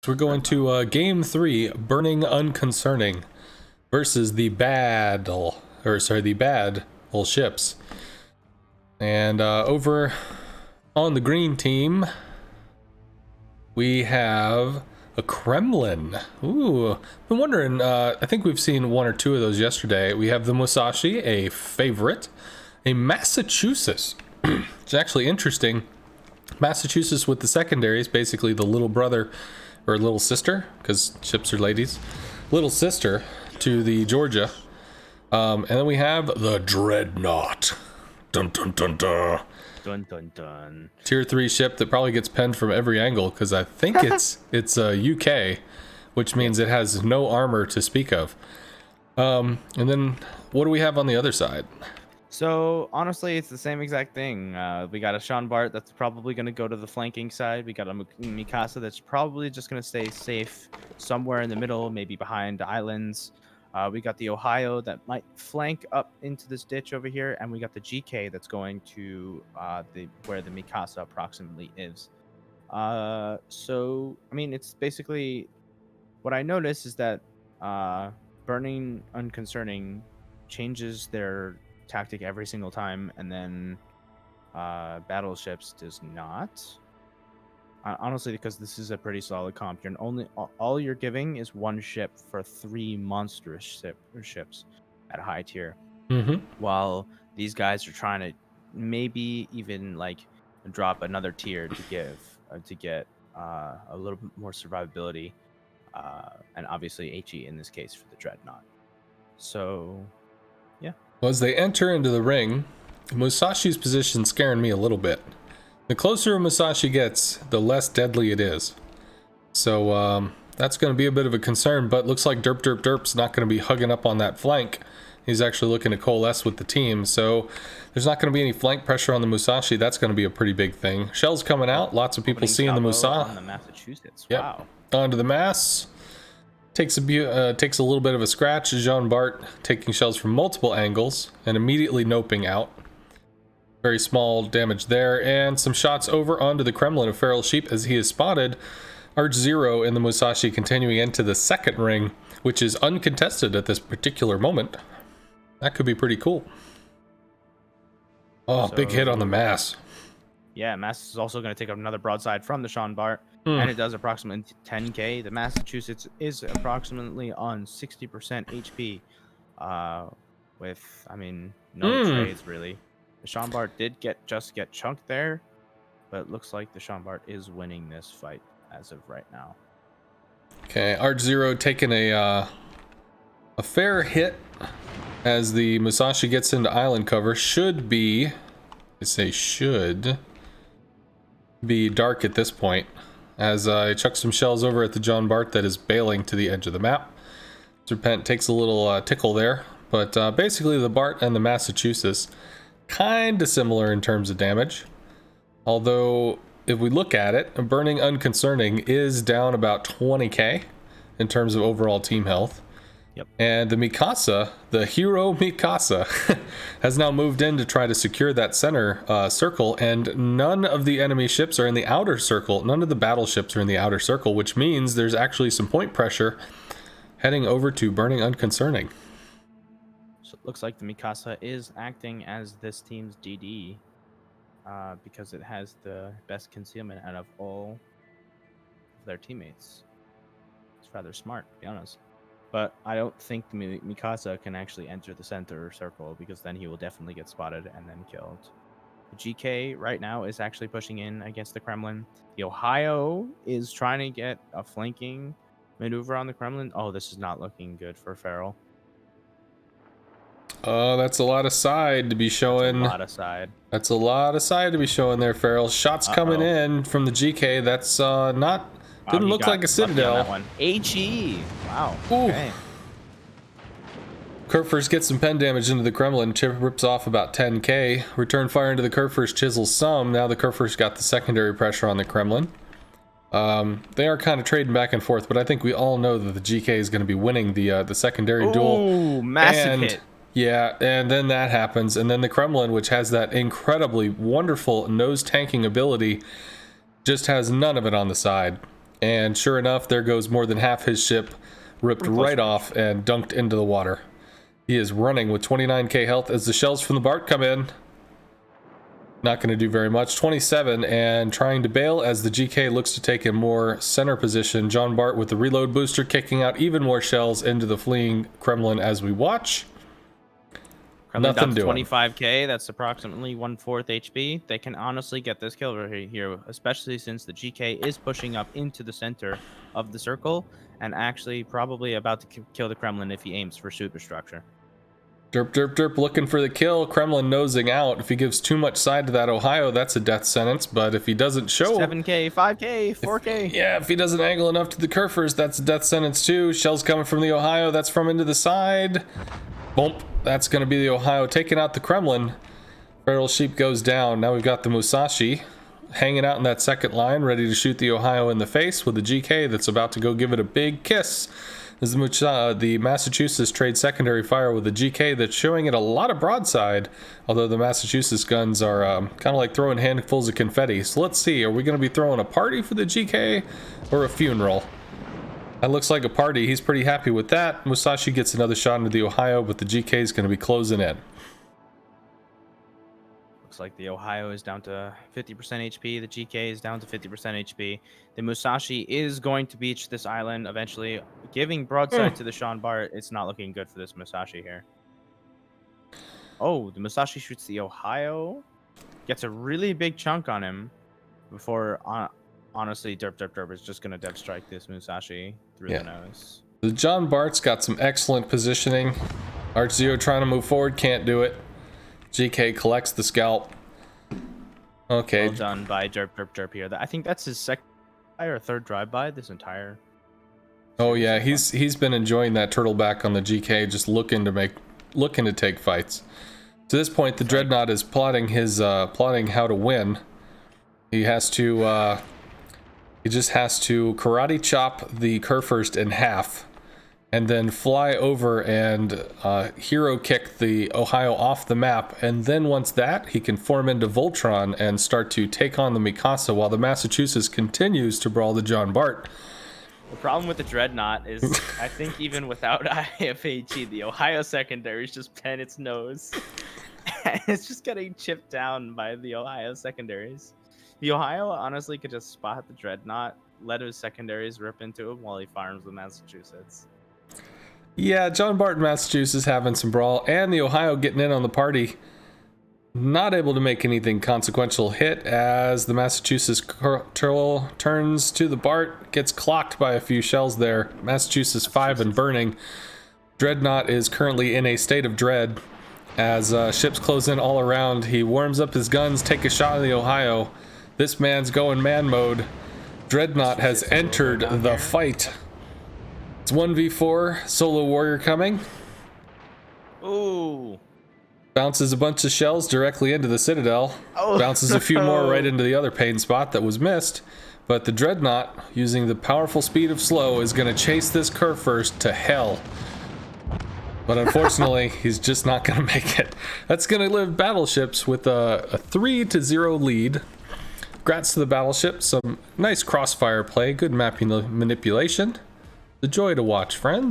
We're going to game 3, Burning Unconcerning versus the bad old ships. And over on the green team, we have a Kremlin. Ooh, been wondering, I think we've seen one or two of those yesterday. We have the Musashi, a favorite, a Massachusetts. It's actually interesting. Massachusetts with the secondaries, basically the little brother or little sister, because ships are ladies, little sister to the Georgia. And then we have the Dreadnought. Dun dun dun dun. Dun dun dun. Tier 3 ship that probably gets penned from every angle, because I think it's UK, which means it has no armor to speak of. And then what do we have on the other side? So honestly, it's the same exact thing. We got a Sean Bart that's probably going to go to the flanking side. We got a Mikasa that's probably just going to stay safe somewhere in the middle, maybe behind islands. We got the Ohio that might flank up into this ditch over here, and we got the GK that's going to where the Mikasa approximately is. So I mean, it's basically what I noticed is that Burning Unconcerning changes their tactic every single time, and then battleships does not. Honestly, because this is a pretty solid comp. You're all you're giving is one ship for 3 monstrous ships at a high tier, while these guys are trying to maybe even like drop another tier to get a little bit more survivability, and obviously HE in this case for the Dreadnought. So yeah. Well, as they enter into the ring, Musashi's position scaring me a little bit. The closer Musashi gets, the less deadly it is. So that's going to be a bit of a concern, but looks like Derp's not going to be hugging up on that flank. He's actually looking to coalesce with the team, so there's not going to be any flank pressure on the Musashi. That's going to be a pretty big thing. Shells coming out, lots of people seeing the Musashi. On the Massachusetts. Yep. Wow. Onto the Mass. Takes a little bit of a scratch. Jean Bart taking shells from multiple angles and immediately noping out. Very small damage there, and some shots over onto the Kremlin of Feral Sheep as he is spotted. Arch Zero and the Musashi continuing into the second ring, which is uncontested at this particular moment. That could be pretty cool. Oh, so, big hit on the Mass. Yeah, Mass is also going to take up another broadside from the Sean Bart, and it does approximately 10k. The Massachusetts is approximately on 60% HP, with, I mean, no trades really. The Sean Bart did just get chunked there, but it looks like the Sean Bart is winning this fight as of right now. Okay, Arch Zero taking a fair hit as the Musashi gets into island cover. Should be dark at this point, as I chuck some shells over at the John Bart that is bailing to the edge of the map. Serpent takes a little tickle there, but basically the Bart and the Massachusetts kind of similar in terms of damage, although if we look at it, Burning Unconcerning is down about 20k in terms of overall team health. Yep. And the Mikasa, the hero Mikasa, has now moved in to try to secure that center circle, and none of the enemy ships are in the outer circle. None of the battleships are in the outer circle, which means there's actually some point pressure heading over to Burning Unconcerning. So it looks like the Mikasa is acting as this team's DD, because it has the best concealment out of all of their teammates. It's rather smart, to be honest. But I don't think Mikasa can actually enter the center circle, because then he will definitely get spotted and then killed. The GK right now is actually pushing in against the Kremlin. The Ohio is trying to get a flanking maneuver on the Kremlin. Oh, this is not looking good for Feral. Oh, that's a lot of side to be showing. That's a lot of side. That's a lot of side to be showing there, Feral. Shots coming in from the GK. That's not... Didn't look like a Citadel. That one. HE. Wow. Ooh. Okay. Kurfürst gets some pen damage into the Kremlin. Chip rips off about 10k. Return fire into the Kurfürst chisels some. Now the Kurfürst got the secondary pressure on the Kremlin. They are kind of trading back and forth, but I think we all know that the GK is going to be winning the secondary duel. Ooh, massive hit. Yeah, and then that happens, and then the Kremlin, which has that incredibly wonderful nose tanking ability, just has none of it on the side. And sure enough, there goes more than half his ship, ripped right off and dunked into the water. He is running with 29k health as the shells from the Bart come in. Not going to do very much. 27 and trying to bail as the GK looks to take a more center position. John Bart with the reload booster kicking out even more shells into the fleeing Kremlin as we watch. Kremlin Nothing down to doing. 25k. That's approximately 1/4 HP. They can honestly get this kill right here, especially since the GK is pushing up into the center of the circle and actually probably about to kill the Kremlin if he aims for superstructure. Derp, derp, derp, looking for the kill. Kremlin nosing out. If he gives too much side to that Ohio, that's a death sentence. But if he doesn't show... 7k, 5k, 4k. If he doesn't angle enough to the Kerfers, that's a death sentence too. Shells coming from the Ohio. That's from into the side. Bump. That's going to be the Ohio taking out the Kremlin. Feral Sheep goes down. Now we've got the Musashi hanging out in that second line, ready to shoot the Ohio in the face with the GK that's about to go give it a big kiss. This is the Massachusetts trade secondary fire with the GK that's showing it a lot of broadside, although the Massachusetts guns are kind of like throwing handfuls of confetti. So let's see, are we going to be throwing a party for the GK or a funeral? That looks like a party. He's pretty happy with that. Musashi gets another shot into the Ohio, but the GK is going to be closing in. Looks like the Ohio is down to 50% HP. The GK is down to 50% HP. The Musashi is going to beach this island eventually, giving broadside to the Sean Bart. It's not looking good for this Musashi here. Oh, the Musashi shoots the Ohio. Gets a really big chunk on him before, honestly, Derp Derp Derp is just going to dev strike this Musashi through the nose. The John Bart's got some excellent positioning. Archzeo trying to move forward, can't do it. GK collects the scalp. Okay. Well done by Derp Derp Derp here. I think that's his second or third drive-by this entire... Oh yeah, he's been enjoying that turtle back on the GK, just looking to take fights. To this point, the Dreadnought is plotting how to win. He just has to karate chop the Kerfurst in half, and then fly over and hero kick the Ohio off the map. And then once that, he can form into Voltron and start to take on the Mikasa while the Massachusetts continues to brawl the John Bart. The problem with the Dreadnought is, I think even without IFAG, the Ohio secondary is just pen its nose. It's just getting chipped down by the Ohio secondaries. The Ohio honestly could just spot the Dreadnought, let his secondaries rip into him while he farms the Massachusetts. Yeah, John Bart in Massachusetts having some brawl, and the Ohio getting in on the party. Not able to make anything consequential hit as the Massachusetts turtle turns to the Bart, gets clocked by a few shells there. Massachusetts 5 and burning. Dreadnought is currently in a state of dread as ships close in all around. He warms up his guns, take a shot at the Ohio. This man's going man mode. Dreadnought has entered the fight. It's 1v4, solo warrior coming. Ooh. Bounces a bunch of shells directly into the Citadel. Oh. Bounces a few more right into the other pain spot that was missed. But the Dreadnought, using the powerful speed of slow, is going to chase this Kerfurst to hell. But unfortunately, he's just not going to make it. That's going to live battleships with a 3-0 lead. Congrats to the battleship. Some nice crossfire play. Good mapping manipulation. The joy to watch, friends.